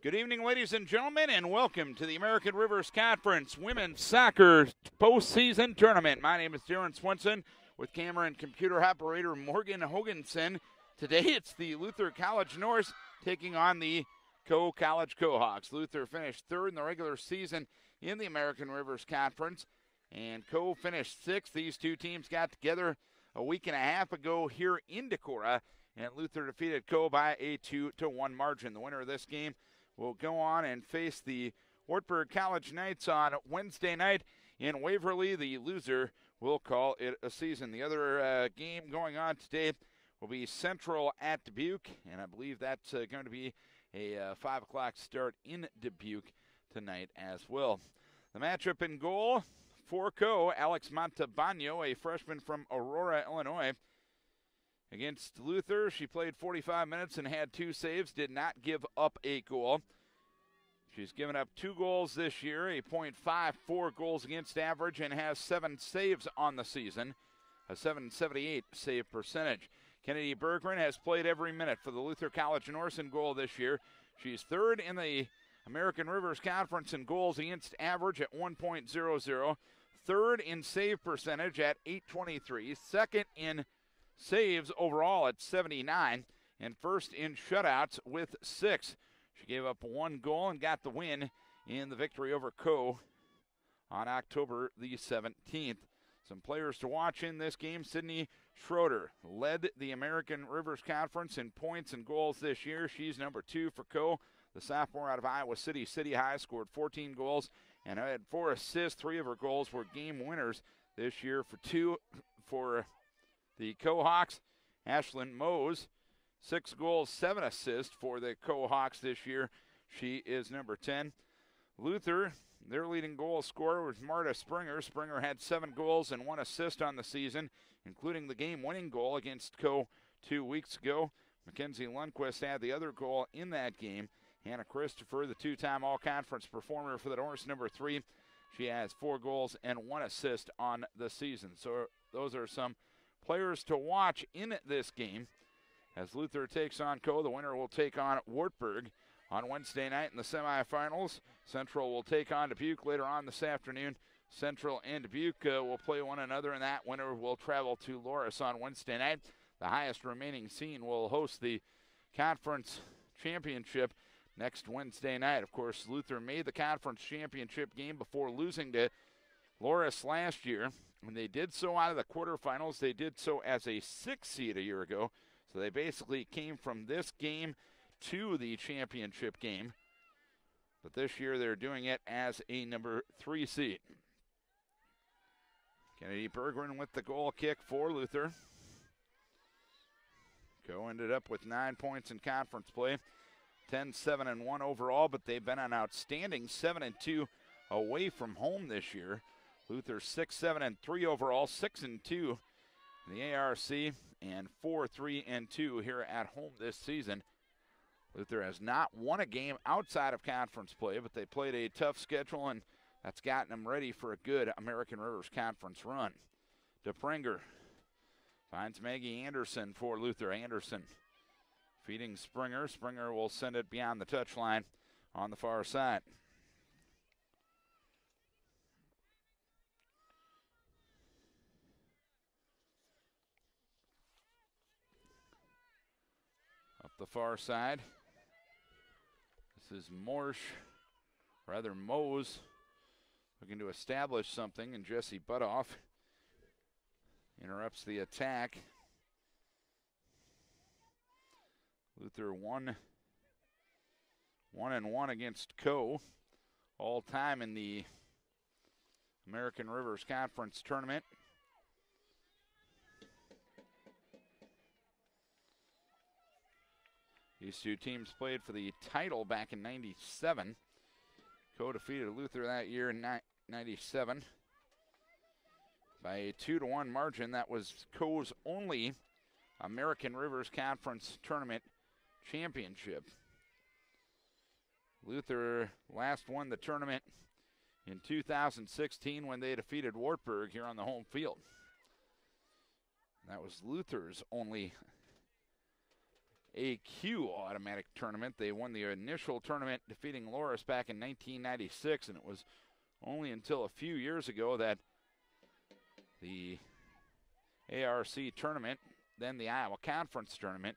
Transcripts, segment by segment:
Good evening, ladies and gentlemen, and welcome to the American Rivers Conference Women's Soccer Postseason Tournament. My name is Darren Swenson with camera and computer operator Morgan Hoganson. Today it's the Luther College Norse taking on the Coe College Cohawks. Luther finished third in the regular season in the American Rivers Conference, and Coe finished sixth. These two teams got together a week and a half ago here in Decorah, and Luther defeated Coe by a 2-1 margin. The winner of this game will go on and face the Wartburg College Knights on Wednesday night in Waverly. The loser will call it a season. The other game going on today will be Central at Dubuque, and I believe that's going to be a 5 o'clock start in Dubuque tonight as well. The matchup in goal for Coe, Alex Montalbano, a freshman from Aurora, Illinois. Against Luther, she played 45 minutes and had 2 saves, did not give up a goal. She's given up 2 goals this year, a .54 goals against average, and has 7 saves on the season, a .778 save percentage. Kennedy Bergman has played every minute for the Luther College Norse in goal this year. She's third in the American Rivers Conference in goals against average at 1.00, third in save percentage at .823, second in saves overall at 79, and first in shutouts with 6. She gave up 1 goal and got the win in the victory over Coe on October the 17th. Some players to watch in this game. Sydney Schroeder led the American Rivers Conference in points and goals this year. She's number 2 for Coe. The sophomore out of Iowa City High scored 14 goals and had 4 assists. 3 of her goals were game winners this year for 2 for the Cohawks. Ashlyn Mose, 6 goals, 7 assists for the Cohawks this year. She is number 10. Luther, their leading goal scorer was Marta Springer. Springer had 7 goals and 1 assist on the season, including the game-winning goal against Coe 2 weeks ago. Mackenzie Lundquist had the other goal in that game. Hannah Christopher, the 2-time all-conference performer for the Norse, number 3. She has 4 goals and 1 assist on the season. So those are some players to watch in this game. As Luther takes on Coe, the winner will take on Wartburg on Wednesday night in the semifinals. Central will take on Dubuque later on this afternoon. Central and Dubuque will play one another, and that winner will travel to Loras on Wednesday night. The highest remaining seed will host the conference championship next Wednesday night. Of course, Luther made the conference championship game before losing to Loras last year. When they did so out of the quarterfinals, they did so as a 6th seed a year ago. So they basically came from this game to the championship game. But this year they're doing it as a number 3 seed. Kennedy Bergman with the goal kick for Luther. Coe ended up with 9 points in conference play. 10-7-1 overall, but they've been an outstanding 7-2 away from home this year. Luther 6-7-3 overall, 6-2 in the ARC, and 4-3-2 here at home this season. Luther has not won a game outside of conference play, but they played a tough schedule, and that's gotten them ready for a good American Rivers Conference run. DePringer finds Maggie Anderson for Luther. Anderson feeding Springer. Springer will send it beyond the touchline on the far side. Up the far side. This is Mose, looking to establish something, and Jesse Butoff interrupts the attack. Luther 1-1 against Coe, all time in the American Rivers Conference Tournament. These two teams played for the title back in '97. Coe defeated Luther that year in '97 by a 2-1 margin. That was Coe's only American Rivers Conference Tournament championship. Luther last won the tournament in 2016 when they defeated Wartburg here on the home field. That was Luther's only AQ automatic tournament. They won the initial tournament defeating Loras back in 1996, and it was only until a few years ago that the ARC tournament, then the Iowa Conference tournament,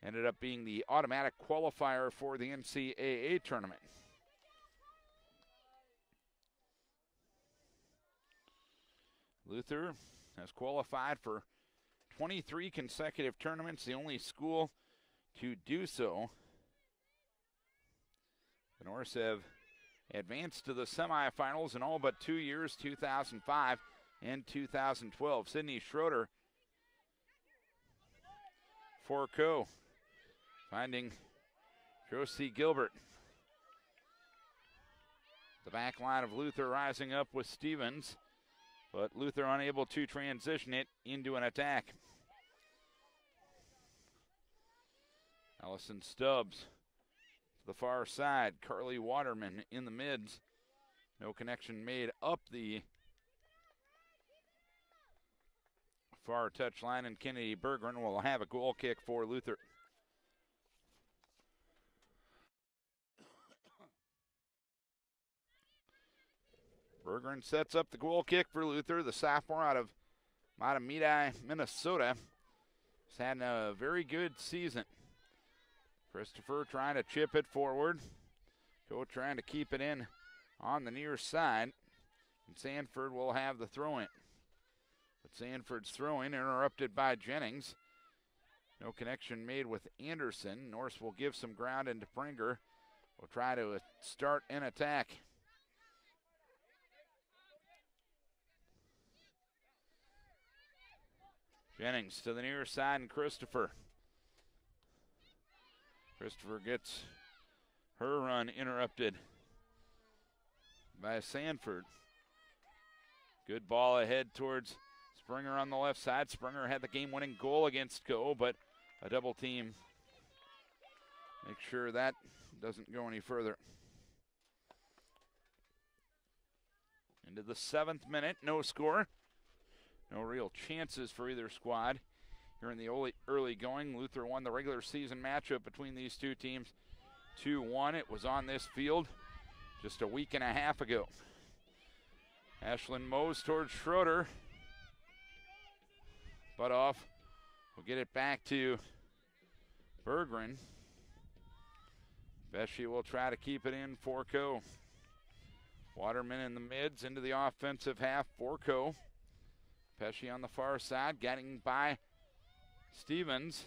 ended up being the automatic qualifier for the NCAA tournament. Luther has qualified for 23 consecutive tournaments, the only school to do so. The Norse have advanced to the semifinals in all but 2 years, 2005 and 2012. Sydney Schroeder for Co. Finding Josie Gilbert. The back line of Luther rising up with Stevens, but Luther unable to transition it into an attack. Allison Stubbs to the far side. Carly Waterman in the mids. No connection made up the far touch line, and Kennedy Berggren will have a goal kick for Luther. Berggren sets up the goal kick for Luther, the sophomore out of Matamidi, Minnesota. He's had a very good season. Christopher trying to chip it forward. Co trying to keep it in on the near side. And Sanford will have the throw-in. But Sanford's throw-in interrupted by Jennings. No connection made with Anderson. Norse will give some ground, and DePringer will try to start an attack. Jennings to the near side, and Christopher. Christopher gets her run interrupted by Sanford. Good ball ahead towards Springer on the left side. Springer had the game-winning goal against Co, but a double team. Make sure that doesn't go any further. Into the 7th minute, no score. No real chances for either squad. Here in the early going, Luther won the regular season matchup between these two teams 2-1. It was on this field just a week and a half ago. Ashlyn Mose towards Schroeder. Butt off. We'll get it back to Berggren. Pesci will try to keep it in for Co. Waterman in the mids into the offensive half for Co. Pesci on the far side, getting by Stevens.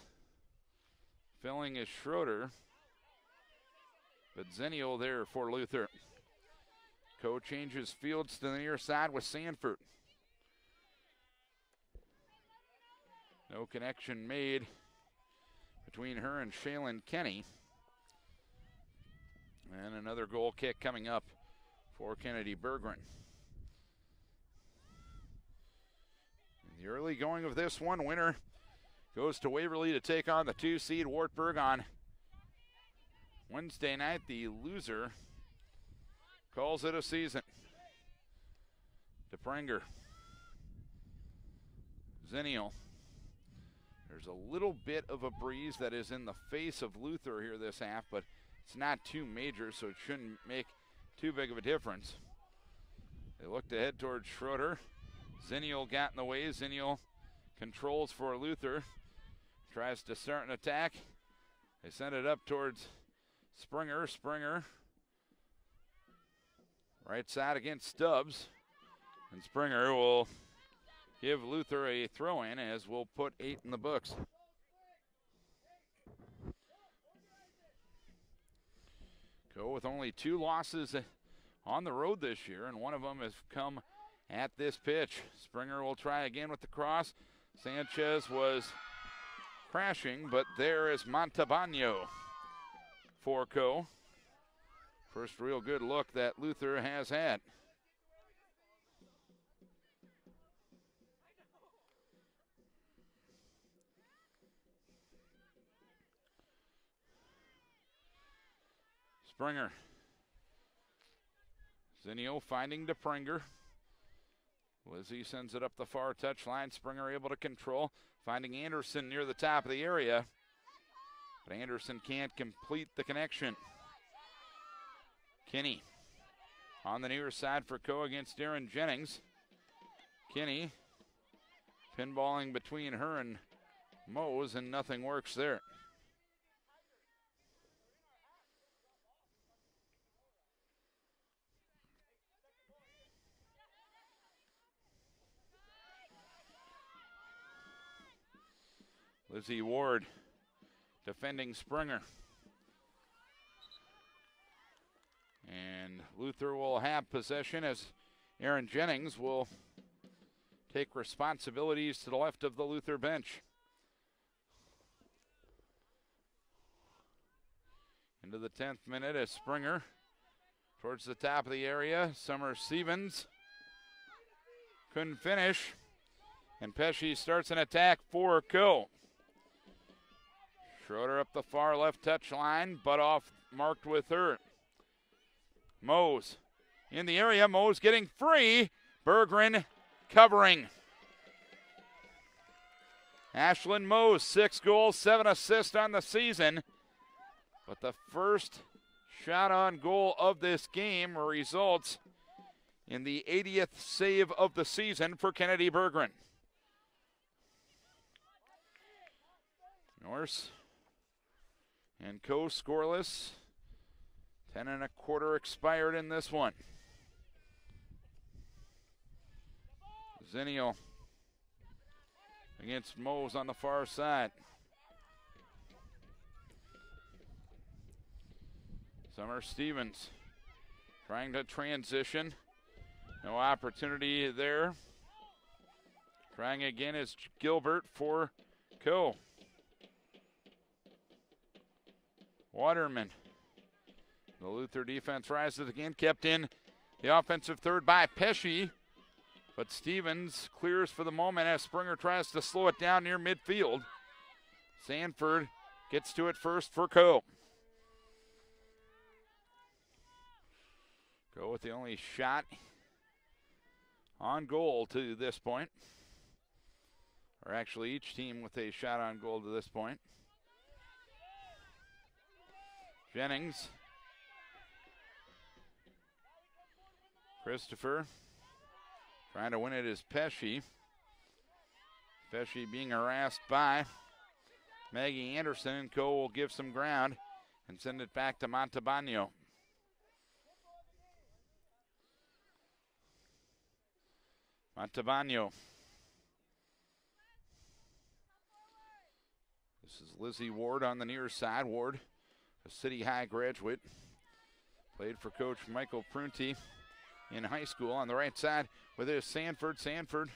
Filling is Schroeder. But Zenio there for Luther. Co changes fields to the near side with Sanford. No connection made between her and Shaylin Kenny. And another goal kick coming up for Kennedy Berggren. The early going of this one, winner goes to Waverly to take on the 2-seed Wartburg on Wednesday night. The loser calls it a season. DePringer. Zenio. There's a little bit of a breeze that is in the face of Luther here this half, but it's not too major, so it shouldn't make too big of a difference. They look to head towards Schroeder. Zenio got in the way. Zenio controls for Luther. Tries to start an attack. They send it up towards Springer. Springer. Right side against Stubbs. And Springer will give Luther a throw-in, as we'll put 8 in the books. Co with only 2 losses on the road this year, and one of them has come at this pitch. Springer will try again with the cross. Sanchez was crashing, but there is Montalbano for Co. First real good look that Luther has had. Springer. Zenio finding DePringer. Lizzie sends it up the far touchline. Springer able to control. Finding Anderson near the top of the area. But Anderson can't complete the connection. Kinney on the near side for Coe against Aaron Jennings. Kinney pinballing between her and Mose, and nothing works there. Lizzie Ward defending Springer. And Luther will have possession as Aaron Jennings will take responsibilities to the left of the Luther bench. Into the 10th minute as Springer towards the top of the area. Summer Stevens couldn't finish. And Pesce starts an attack for Coe. Schroeder up the far left touch line, but off marked with her. Mose in the area. Mose getting free. Berggren covering. Ashlyn Mose, 6 goals, 7 assists on the season. But the first shot on goal of this game results in the 80th save of the season for Kennedy Berggren. Norse and Coe scoreless. 10 1/4 expired in this one. Zinnial against Mose on the far side. Summer Stevens trying to transition. No opportunity there. Trying again is Gilbert for Coe. Waterman. The Luther defense rises again, kept in the offensive third by Pesce, but Stevens clears for the moment as Springer tries to slow it down near midfield. Sanford gets to it first for Coe. Coe with the only shot on goal to this point, or actually each team with a shot on goal to this point. Jennings. Christopher trying to win it is Pesce. Pesce being harassed by Maggie Anderson, and Coe will give some ground and send it back to Montalbano. Montalbano. This is Lizzie Ward on the near side. Ward, a City High graduate, played for Coach Michael Prunty in high school. On the right side with his Sanford. Sanford,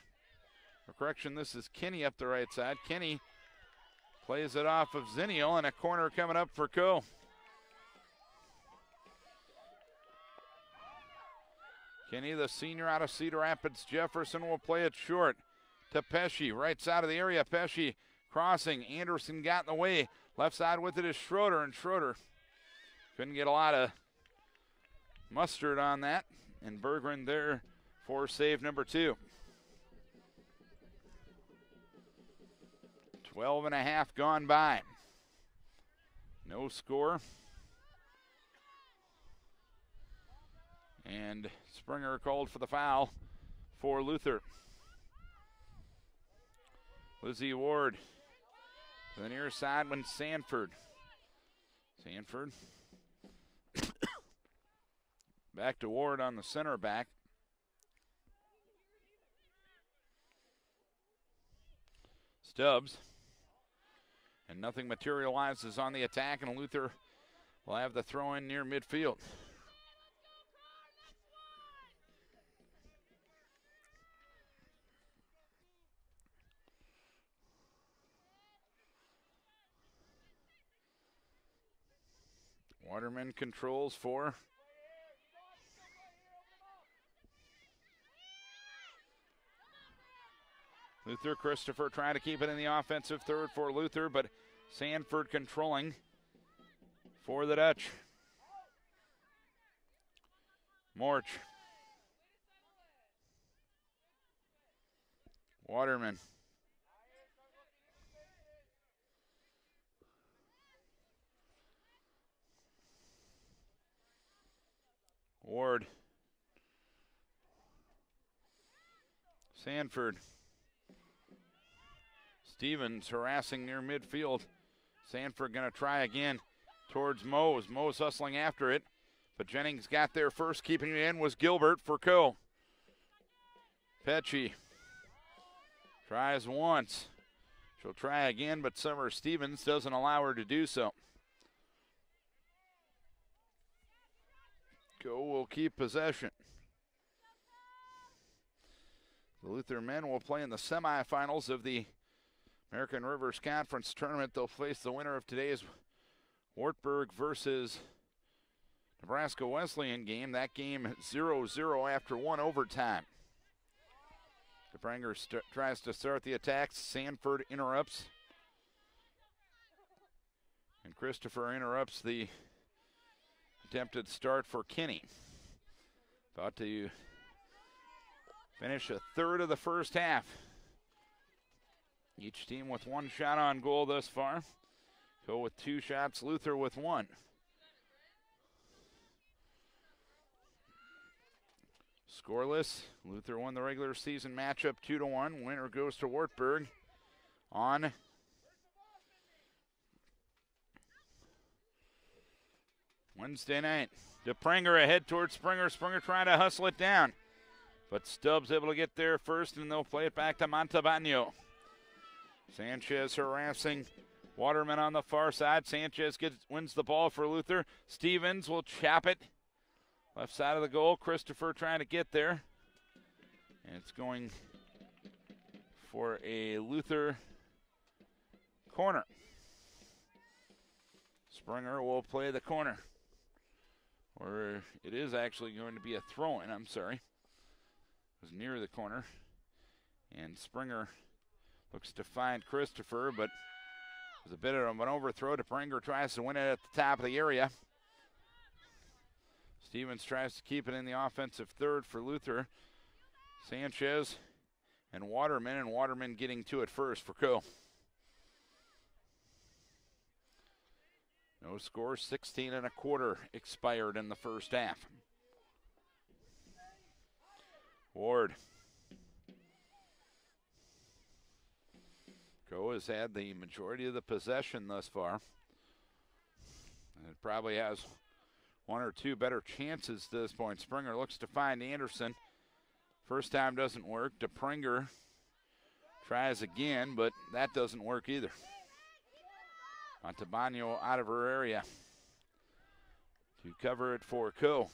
or correction, this is Kinney up the right side. Kinney plays it off of Zinnial, and a corner coming up for Coe. Kinney, the senior out of Cedar Rapids Jefferson, will play it short to Pesce. Right side of the area, Pesce crossing. Anderson got in the way. Left side with it is Schroeder, and Schroeder couldn't get a lot of mustard on that. And Berggren there for save number 2. 12 and a half gone by. No score. And Springer called for the foul for Luther. Lizzie Ward to the near side when Sanford. Sanford. Back to Ward on the center back. Stubbs. And nothing materializes on the attack, and Luther will have the throw in near midfield. Waterman controls for Luther. Christopher trying to keep it in the offensive third for Luther, but Sanford controlling for the Dutch. Morch. Waterman. Ward. Sanford. Stevens harassing near midfield. Sanford going to try again towards Mose. Mose hustling after it, but Jennings got there first. Keeping it in was Gilbert for Co. Pesci tries once. She'll try again, but Summer Stevens doesn't allow her to do so. Co will keep possession. The Luther men will play in the semifinals of the American Rivers Conference Tournament. They'll face the winner of today's Wartburg versus Nebraska Wesleyan game. That game 0-0 after one overtime. DePranger tries to start the attacks. Sanford interrupts. And Christopher interrupts the attempted start for Kinney. About to finish a third of the first half. Each team with one shot on goal thus far. Co with 2 shots, Luther with 1. Scoreless. Luther won the regular season matchup 2-1. Winner goes to Wartburg on Wednesday night. DePranger ahead towards Springer. Springer trying to hustle it down. But Stubbs able to get there first, and they'll play it back to Montalbano. Sanchez harassing Waterman on the far side. Sanchez wins the ball for Luther. Stevens will chop it. Left side of the goal. Christopher trying to get there. And it's going for a Luther corner. Springer will play the corner. Or it is actually going to be a throw-in, I'm sorry. It was near the corner. And Springer looks to find Christopher, but it was a bit of an overthrow. DePranger tries to win it at the top of the area. Stevens tries to keep it in the offensive third for Luther. Sanchez and Waterman getting to it first for Co. No score, 16 1/4 expired in the first half. Ward. Co has had the majority of the possession thus far. And it probably has 1 or 2 better chances to this point. Springer looks to find Anderson. First time doesn't work. DePranger tries again, but that doesn't work either. Montalbano out of her area to cover it for Co.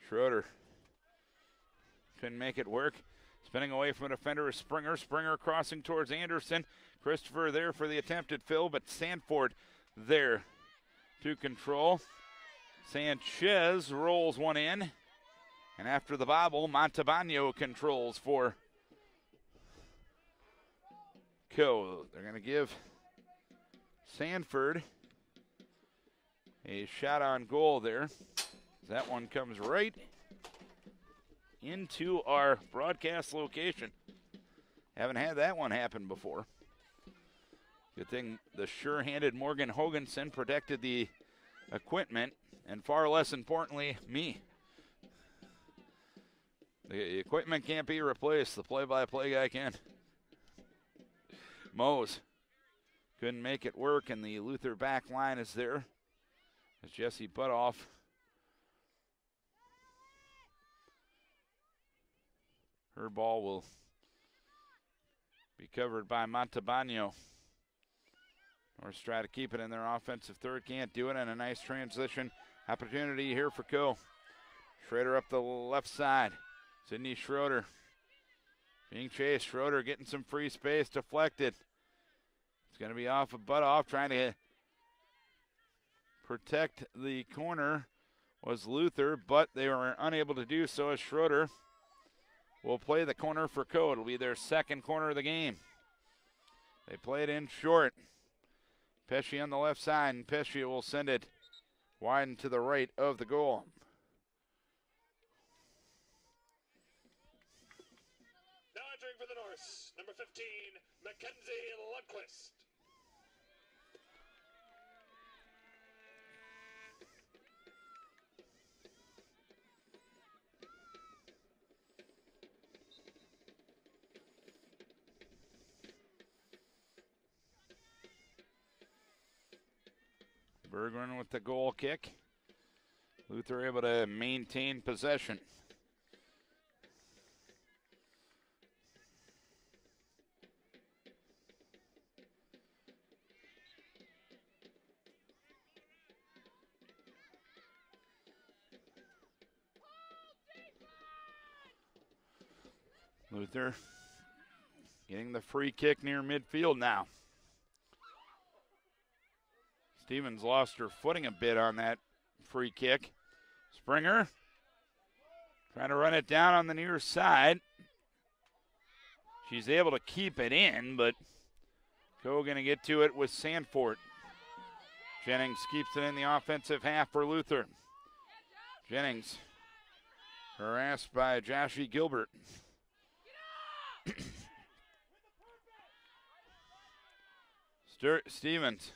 Schroeder couldn't make it work. Spinning away from a defender is Springer. Springer crossing towards Anderson. Christopher there for the attempted fill, but Sanford there to control. Sanchez rolls one in. And after the bobble, Montalbano controls for Co. They're going to give Sanford a shot on goal there. That one comes right into our broadcast location. Haven't had that one happen before. Good thing the sure-handed Morgan Hoganson protected the equipment, and far less importantly, me. The equipment can't be replaced. The play-by-play guy can. Mose couldn't make it work, and the Luther back line is there as Jesse Butoff her ball will be covered by Montalbano. Norris try to keep it in their offensive third. Can't do it, and a nice transition opportunity here for Co. Schroeder up the left side. Sydney Schroeder being chased. Schroeder getting some free space, deflected. It's going to be off of Butoff, trying to protect the corner was Luther, but they were unable to do so as Schroeder will play the corner for Co. It'll be their second corner of the game. They play it in short. Pesci on the left side, and Pesci will send it wide and to the right of the goal. Now entering for the Norse, number 15, Mackenzie Lundquist. Bergman with the goal kick. Luther able to maintain possession. Luther getting the free kick near midfield now. Stevens lost her footing a bit on that free kick. Springer trying to run it down on the near side. She's able to keep it in, but Coe going to get to it with Sanford. Jennings keeps it in the offensive half for Luther. Jennings harassed by Joshie Gilbert. Stevens.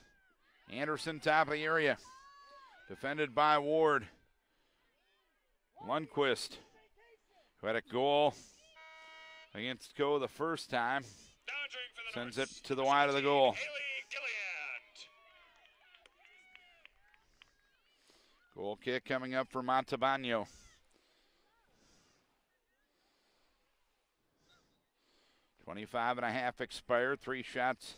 Anderson top of the area. Defended by Ward. Lundquist, who had a goal against Coe the first time, sends it to the wide of the goal. Goal kick coming up for Montalbano. .25.5 expired, 3 shots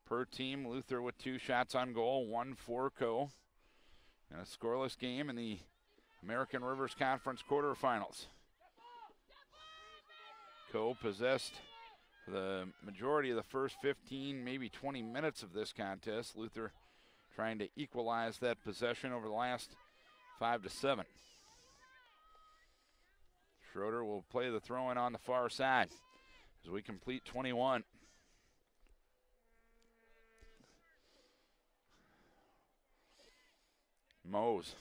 per team. Luther with 2 shots on goal, 1 for Coe. And a scoreless game in the American Rivers Conference quarterfinals. Coe possessed for the majority of the first 15, maybe 20 minutes of this contest. Luther trying to equalize that possession over the last 5 to 7. Schroeder will play the throw-in on the far side as we complete 21. Mose.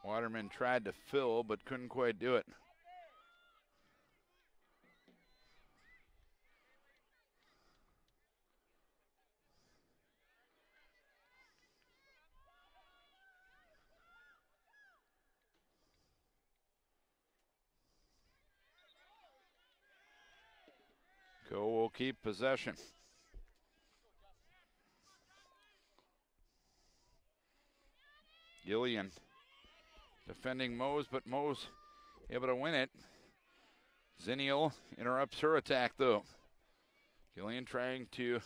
Waterman tried to fill but couldn't quite do it. Coe will keep possession. Gillian defending Mose, but Mose able to win it. Ziniel interrupts her attack though. Gillian trying to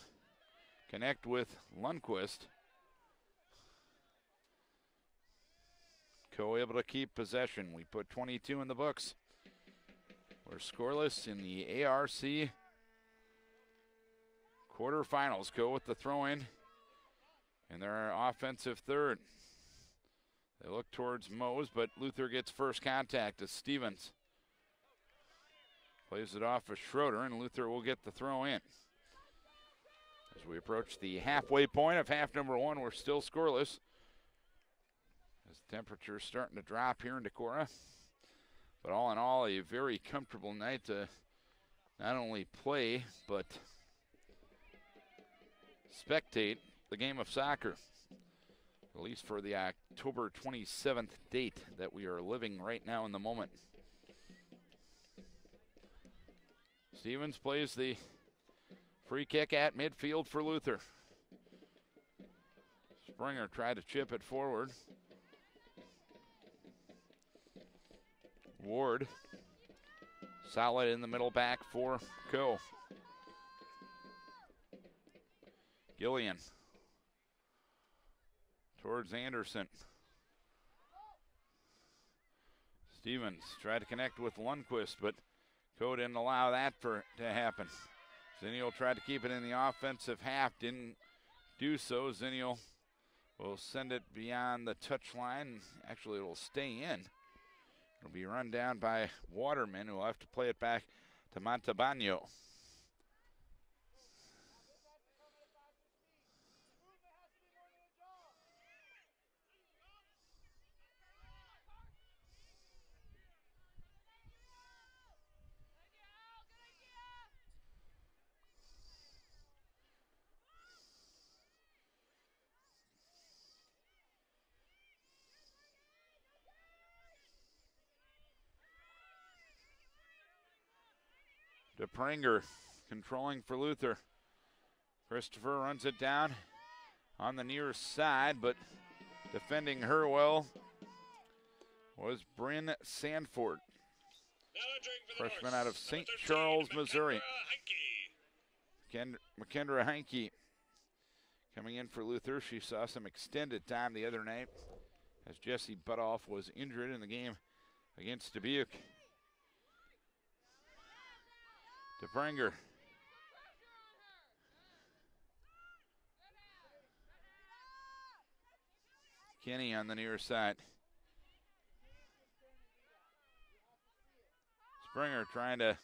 connect with Lundquist. Coe able to keep possession. We put 22 in the books. We're scoreless in the ARC quarterfinals. Coe with the throw-in and their offensive third. They look towards Mose, but Luther gets first contact as Stevens plays it off of Schroeder, and Luther will get the throw in. As we approach the halfway point of half number 1, we're still scoreless. As the temperature's starting to drop here in Decorah. But all in all, a very comfortable night to not only play, but spectate the game of soccer. At least for the October 27th date that we are living right now in the moment. Stevens plays the free kick at midfield for Luther. Springer tried to chip it forward. Ward, solid in the middle back for Coe. Gillian towards Anderson. Stevens tried to connect with Lundquist, but Coe didn't allow that to happen. Ziniel tried to keep it in the offensive half, didn't do so. Ziniel will send it beyond the touch line. Actually, it will stay in. It'll be run down by Waterman, who will have to play it back to Montalbano. DePringer controlling for Luther. Christopher runs it down on the near side, but defending her well was Bryn Sanford, freshman out of St. Charles, Missouri. Makendra Heinke coming in for Luther. She saw some extended time the other night as Jesse Butoff was injured in the game against Dubuque. DePringer. Kenny on the near side. Springer trying to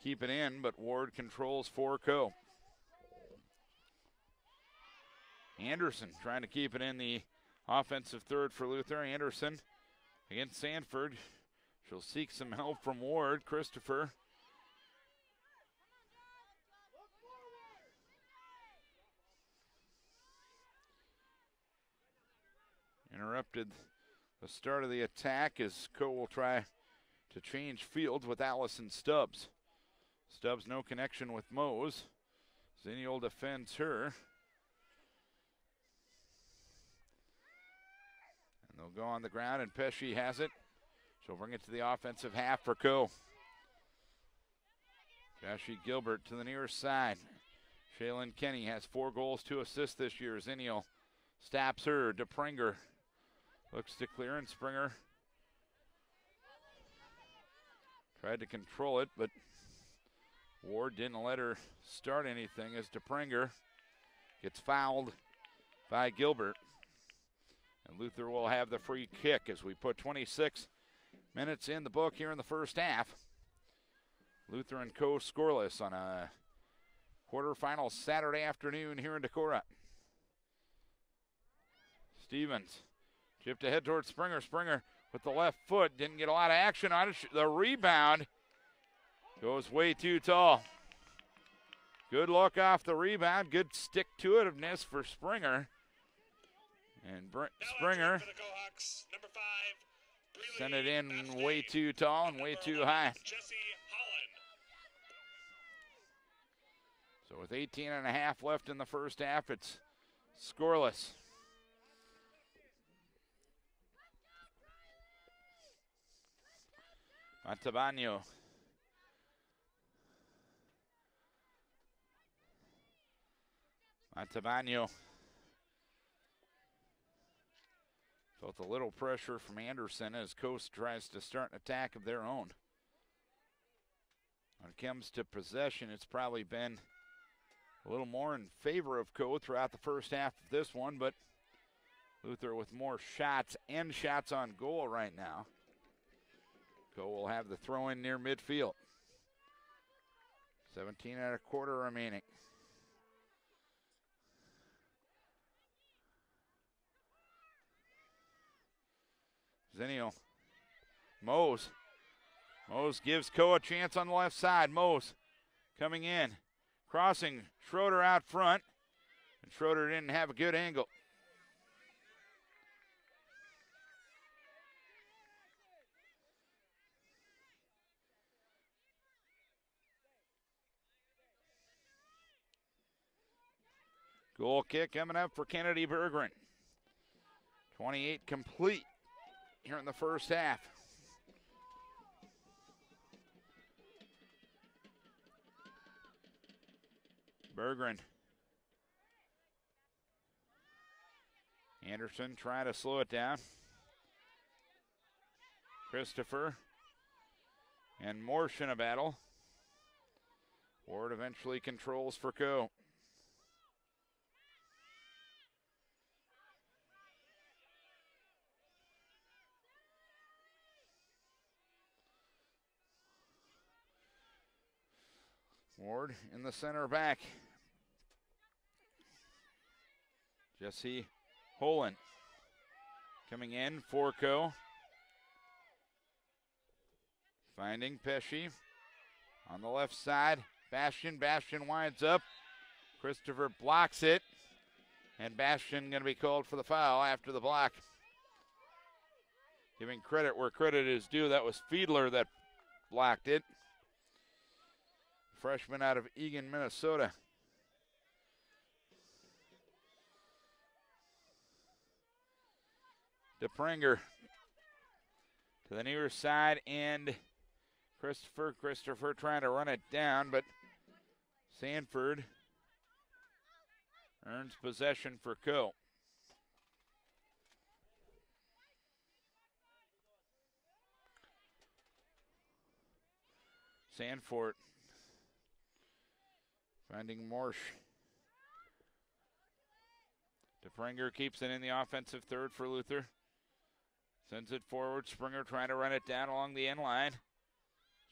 keep it in, but Ward controls for Co. Anderson trying to keep it in the offensive third for Luther. Anderson against Sanford. She'll seek some help from Ward. Christopher. Interrupted the start of the attack as Co will try to change fields with Allison Stubbs. Stubbs no connection with Mose. Zenial defends her. And they'll go on the ground, and Pesci has it. She'll bring it to the offensive half for Co. Joshie Gilbert to the near side. Shaylin Kenny has 4 goals, 2 assists this year. Zenial stops her. DePringer looks to clear, and Springer tried to control it, but Ward didn't let her start anything as DePringer gets fouled by Gilbert. And Luther will have the free kick as we put 26 minutes in the book here in the first half. Luther and Co scoreless on a quarterfinal Saturday afternoon here in Decorah. Stevens chipped ahead towards Springer. Springer with the left foot, didn't get a lot of action on it. The rebound goes way too tall. Good look off the rebound. Good stick-to-itiveness for Springer. And Springer sent it in way too tall and way too high. So with 18.5 left in the first half, it's scoreless. Montalbano. Montalbano felt a little pressure from Anderson as Coast tries to start an attack of their own. When it comes to possession, it's probably been a little more in favor of Co throughout the first half of this one, but Luther with more shots and shots on goal right now. Co will have the throw in near midfield. 17.25 remaining. Zenial. Mose. Mose gives Co a chance on the left side. Mose coming in. Crossing Schroeder out front. And Schroeder didn't have a good angle. Goal kick coming up for Kennedy Berggren. 28 complete here in the first half. Berggren. Anderson trying to slow it down. Christopher and Morsh in a battle. Ward eventually controls for Co. Ward in the center back. Jesse Holen coming in for Co. Finding Pesci on the left side. Bastian winds up. Christopher blocks it. And Bastian going to be called for the foul after the block. Giving credit where credit is due. That was Fiedler that blocked it. Freshman out of Eagan, Minnesota. DePringer to the near side, and Christopher trying to run it down, but Sanford earns possession for Coe. Sanford finding Morsch. DePringer keeps it in the offensive third for Luther. Sends it forward. Springer trying to run it down along the end line.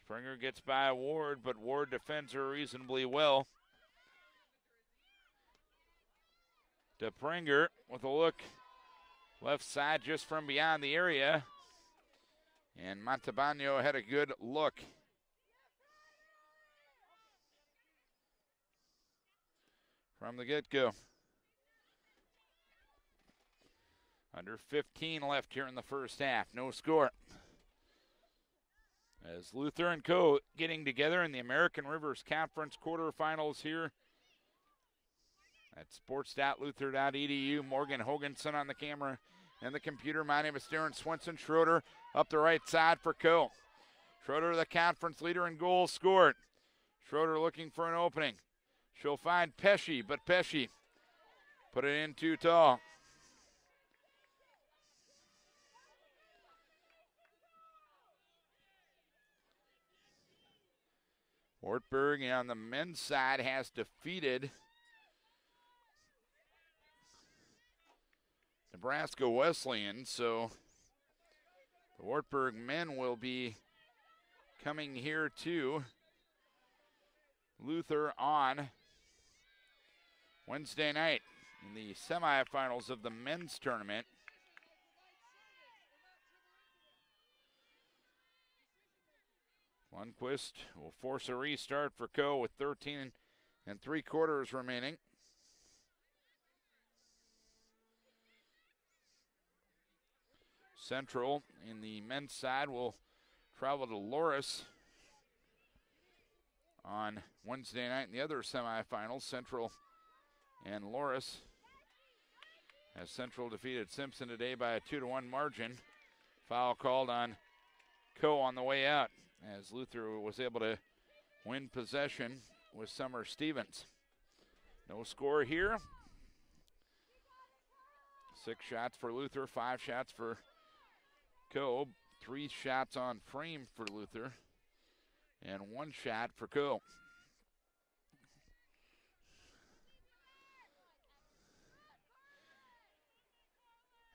Springer gets by Ward, but Ward defends her reasonably well. DePringer with a look left side just from beyond the area. And Montalbano had a good look. From the get-go. Under 15 left here in the first half. No score. As Luther and Co. getting together in the American Rivers Conference quarterfinals here at sports.luther.edu. Morgan Hoganson on the camera and the computer. My name is Darren Swenson. Schroeder up the right side for Co. Schroeder, the conference leader in goals scored. Schroeder looking for an opening. She'll find Pesci, but Pesci put it in too tall. Wartburg on the men's side has defeated Nebraska Wesleyan, so the Wartburg men will be coming here to Luther on Wednesday night in the semifinals of the men's tournament. Lundquist will force a restart for Co. with 13 3/4 remaining. Central in the men's side will travel to Loris on Wednesday night in the other semifinals. Central and Loris, as Central defeated Simpson today by a 2-1 margin. Foul called on Co. on the way out, as Luther was able to win possession with Summer Stevens. No score here. 6 shots for Luther, 5 shots for Co. 3 shots on frame for Luther, and 1 shot for Co.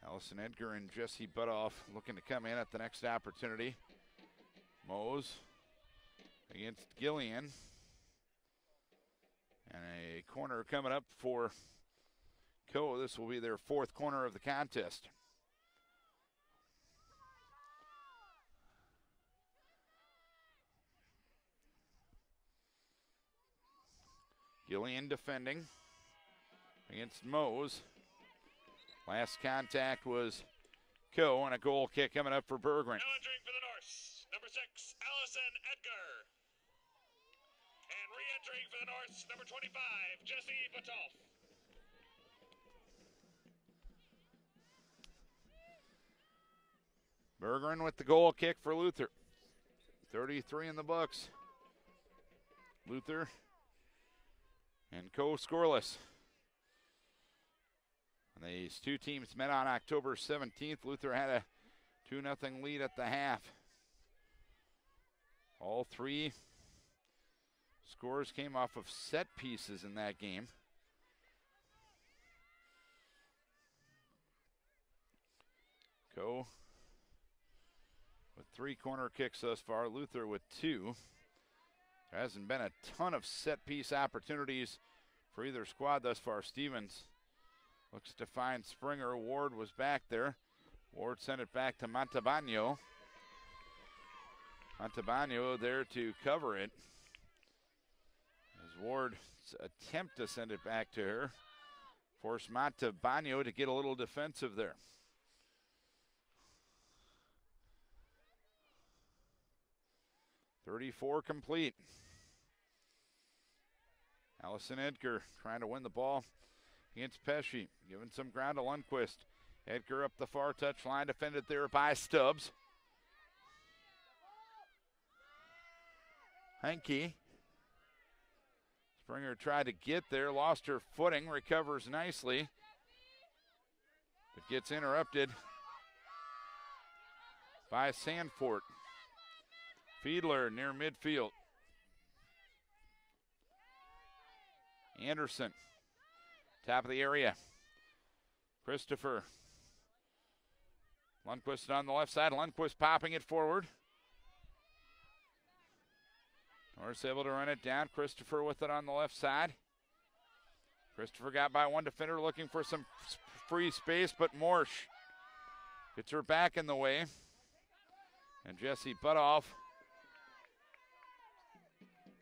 Allison Edgar and Jesse Butoff looking to come in at the next opportunity. Mose against Gillian. And a corner coming up for Co. This will be their 4th corner of the contest. Gillian defending against Mose. Last contact was Co. and a goal kick coming up for Berggren. Now entering for the Norse, number 6, Allison Edgar. And re-entering for the Norse, number 25, Jesse Butoff. Berggren with the goal kick for Luther. 33 in the books. Luther and Co. scoreless. And these two teams met on October 17th. Luther had a 2-0 lead at the half. All 3 scores came off of set pieces in that game. Co. with 3 corner kicks thus far. Luther with 2. There hasn't been a ton of set piece opportunities for either squad thus far. Stevens looks to find Springer. Ward was back there. Ward sent it back to Montalbano. Montalbano there to cover it. As Ward's attempt to send it back to her forced Montalbano to get a little defensive there. .34 complete. Allison Edgar trying to win the ball against Pesci, giving some ground to Lundquist. Edgar up the far touchline, defended there by Stubbs. Heinke. Springer tried to get there, lost her footing, recovers nicely, but gets interrupted by Sanford. Fiedler near midfield. Anderson, top of the area. Christopher. Lundquist on the left side. Lundquist popping it forward. Norris able to run it down. Christopher with it on the left side. Christopher got by one defender looking for some free space, but Morsch gets her back in the way. And Jesse Butoff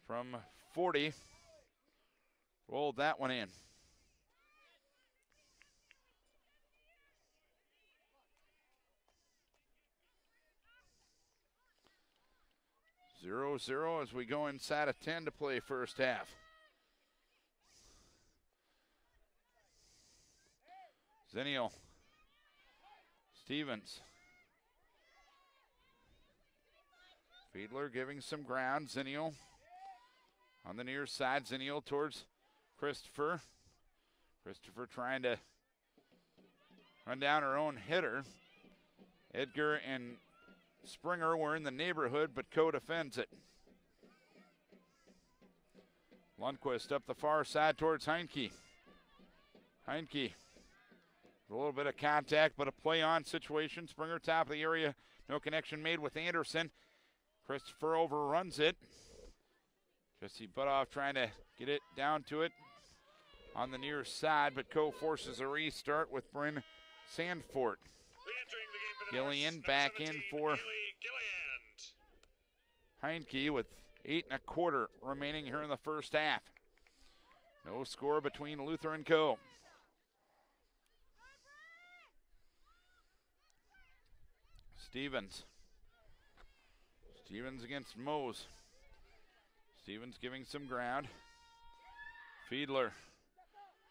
from 40 rolled that one in. 0-0 as we go inside of 10 to play first half. Zennial. Stevens. Fiedler giving some ground. Zennial on the near side. Zennial towards Christopher. Christopher trying to run down her own hitter. Edgar and Springer were in the neighborhood, but Coe defends it. Lundquist up the far side towards Heinke. Heinke, a little bit of contact, but a play-on situation. Springer top of the area, no connection made with Anderson. Christopher overruns it. Jesse Butoff trying to get it down to it on the near side, but Coe forces a restart with Bryn Sandfort. Gillian back in for Heinke with 8 1/4 remaining here in the first half. No score between Luther and Coe. Stevens. Stevens against Mose. Stevens giving some ground. Fiedler.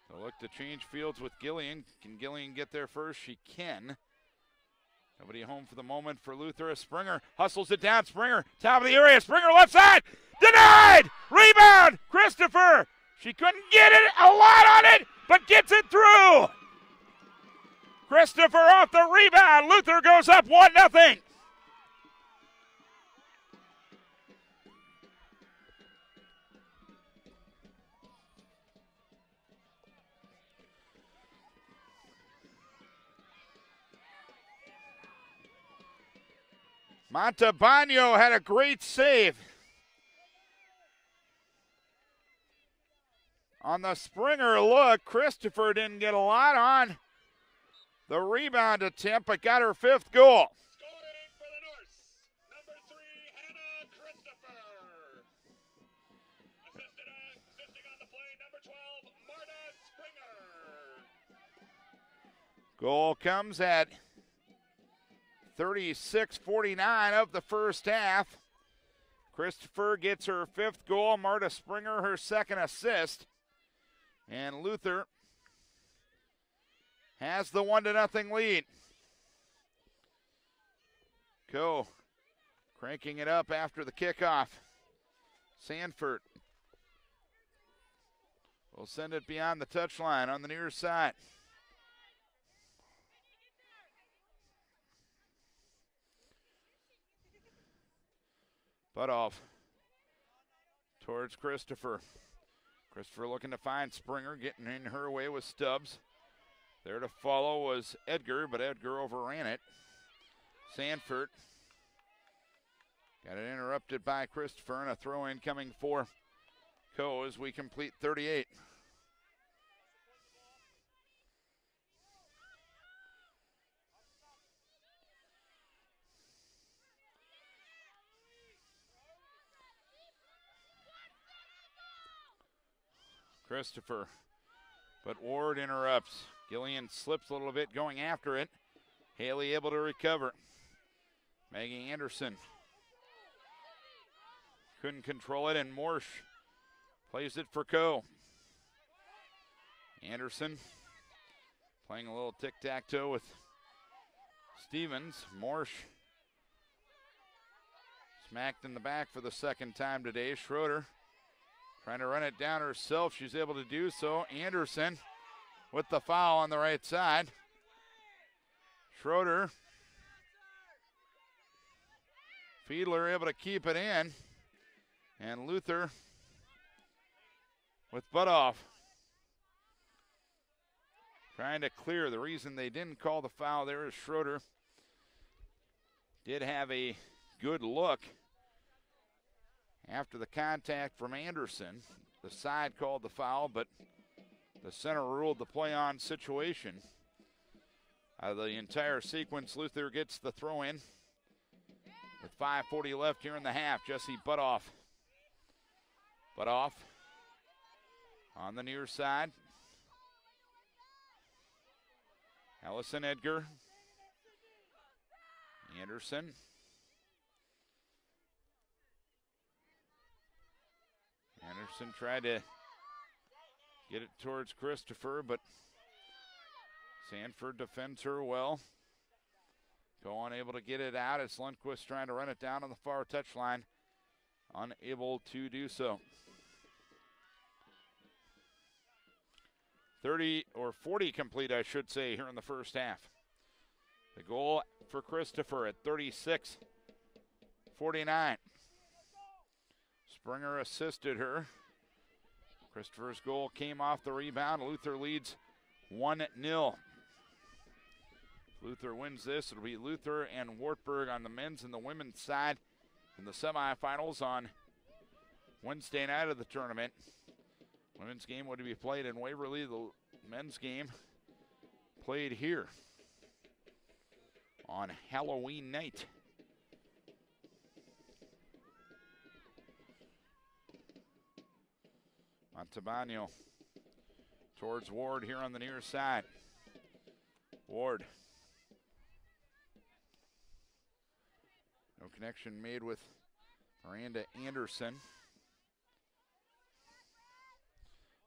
They'll look to change fields with Gillian. Can Gillian get there first? She can. Nobody home for the moment for Luther. Springer hustles it down. Springer, top of the area. Springer left side. Denied! Rebound! Christopher! She couldn't get it, a lot on it, but gets it through! Christopher off the rebound. Luther goes up 1-0. Montalbano had a great save on the Springer look. Christopher didn't get a lot on the rebound attempt, but got her 5th goal. Scoring for the Norse, number 3, Hannah Christopher. Assisting on the play, number 12, Marta Springer. Goal comes at 36:49 of the first half. Christopher gets her 5th goal. Marta Springer her 2nd assist. And Luther has the 1-0 lead. Coe cranking it up after the kickoff. Sanford will send it beyond the touchline on the near side. Butoff towards Christopher. Christopher looking to find Springer, getting in her way with Stubbs. There to follow was Edgar, but Edgar overran it. Sanford got it interrupted by Christopher, and a throw-in coming for Coe as we complete 38. Christopher, but Ward interrupts. Gillian slips a little bit going after it. Haley able to recover. Maggie Anderson couldn't control it, and Morsch plays it for Coe. Anderson Playing a little tic-tac-toe with Stevens. Morsch smacked in the back for the second time today. Schroeder trying to run it down herself. She's able to do so. Anderson with the foul on the right side. Schroeder. Fiedler able to keep it in. And Luther with Butoff trying to clear. The reason they didn't call the foul there is Schroeder did have a good look after the contact from Anderson. The side called the foul, but the center ruled the play-on situation. Out of the entire sequence, Luther gets the throw-in with 5:40 left here in the half. Jesse Butoff. Butoff on the near side. Allison Edgar. Anderson. Anderson tried to get it towards Christopher, but Sanford defends her well. Go unable to get it out as Lundquist trying to run it down on the far touchline. Unable to do so. 30 or 40 complete, I should say, here in the first half. The goal for Christopher at 36-49. Springer assisted her. Christopher's goal came off the rebound. Luther leads 1-0. Luther wins this. It'll be Luther and Wartburg on the men's and the women's side in the semifinals on Wednesday night of the tournament. Women's game would be played in Waverly. The men's game played here on Halloween night. Montalbano towards Ward here on the near side. Ward. No connection made with Miranda Anderson.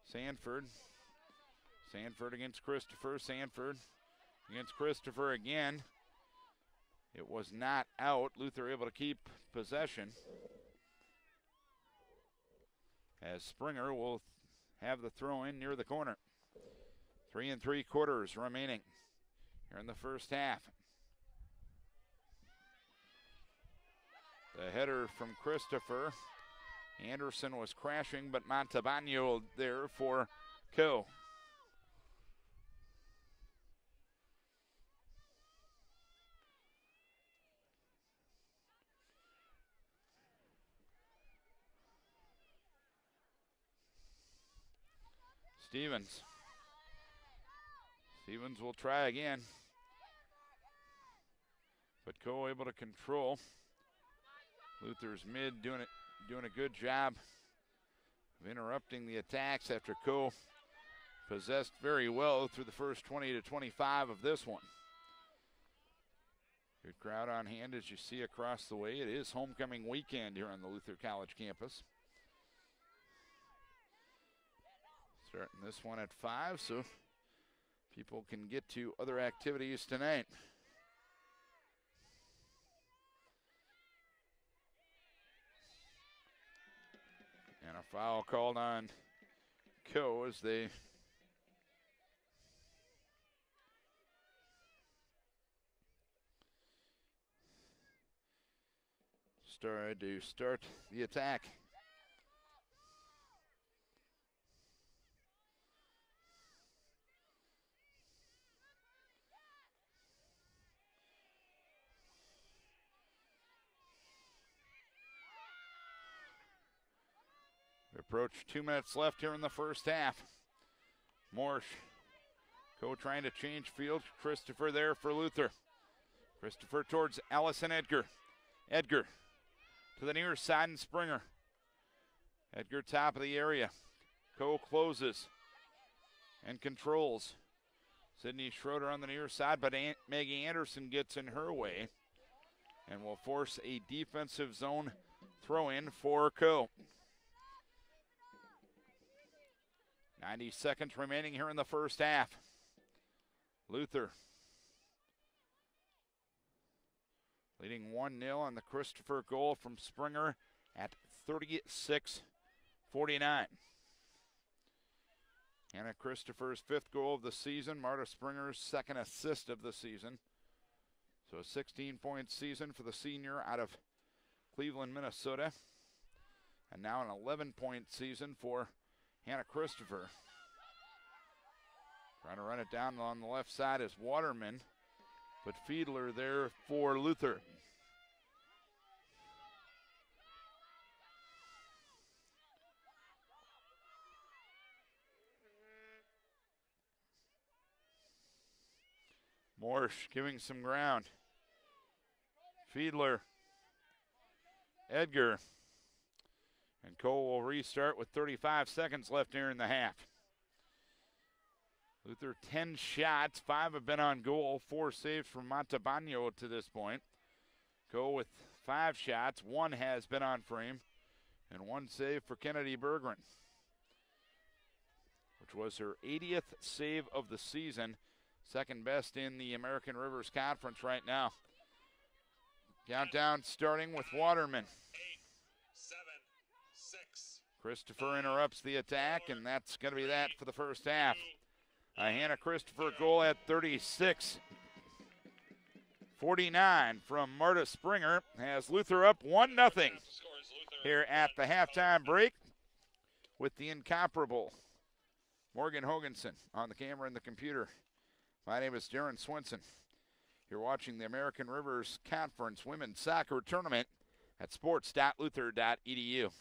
Sanford. Sanford against Christopher. Sanford against Christopher again. It was not out. Luther able to keep possession, as Springer will have the throw in near the corner. 3 3/4 remaining here in the first half. The header from Christopher. Anderson was crashing, but Montalbano there for Co. Stevens. Stevens will try again, but Co able to control. Luther's mid doing a good job of interrupting the attacks after Co possessed very well through the first 20 to 25 of this one. Good crowd on hand as you see across the way. It is homecoming weekend here on the Luther College campus. Starting this one at 5, so people can get to other activities tonight. And a foul called on Co as they started to start the attack. We approach 2 minutes left here in the first half. Morsch. Co trying to change field. Christopher there for Luther. Christopher towards Allison Edgar. Edgar to the near side and Springer. Edgar top of the area. Co closes and controls. Sydney Schroeder on the near side, but Maggie Anderson gets in her way and will force a defensive zone throw in for Co. 90 seconds remaining here in the first half. Luther leading 1-0 on the Christopher goal from Springer at 36-49. Hannah Christopher's 5th goal of the season, Marta Springer's 2nd assist of the season. So a 16-point season for the senior out of Cleveland, Minnesota. And now an 11-point season for Hannah Christopher. Trying to run it down on the left side is Waterman, but Fiedler there for Luther. Morsch giving some ground. Fiedler, Edgar, and Cole will restart with 35 seconds left here in the half. Luther 10 shots, 5 have been on goal, 4 saves from Montalbano to this point. Cole with 5 shots, 1 has been on frame, and 1 save for Kennedy Berggren, which was her 80th save of the season, 2nd best in the American Rivers Conference right now. Countdown starting with Waterman. 8, 7, 6. Christopher interrupts the attack, and that's going to be that for the first half. A Hannah Christopher goal at 36-49 from Marta Springer has Luther up 1-0 here at the halftime break with the incomparable Morgan Hoganson on the camera and the computer. My name is Darren Swenson. You're watching the American Rivers Conference Women's Soccer Tournament at sports.luther.edu.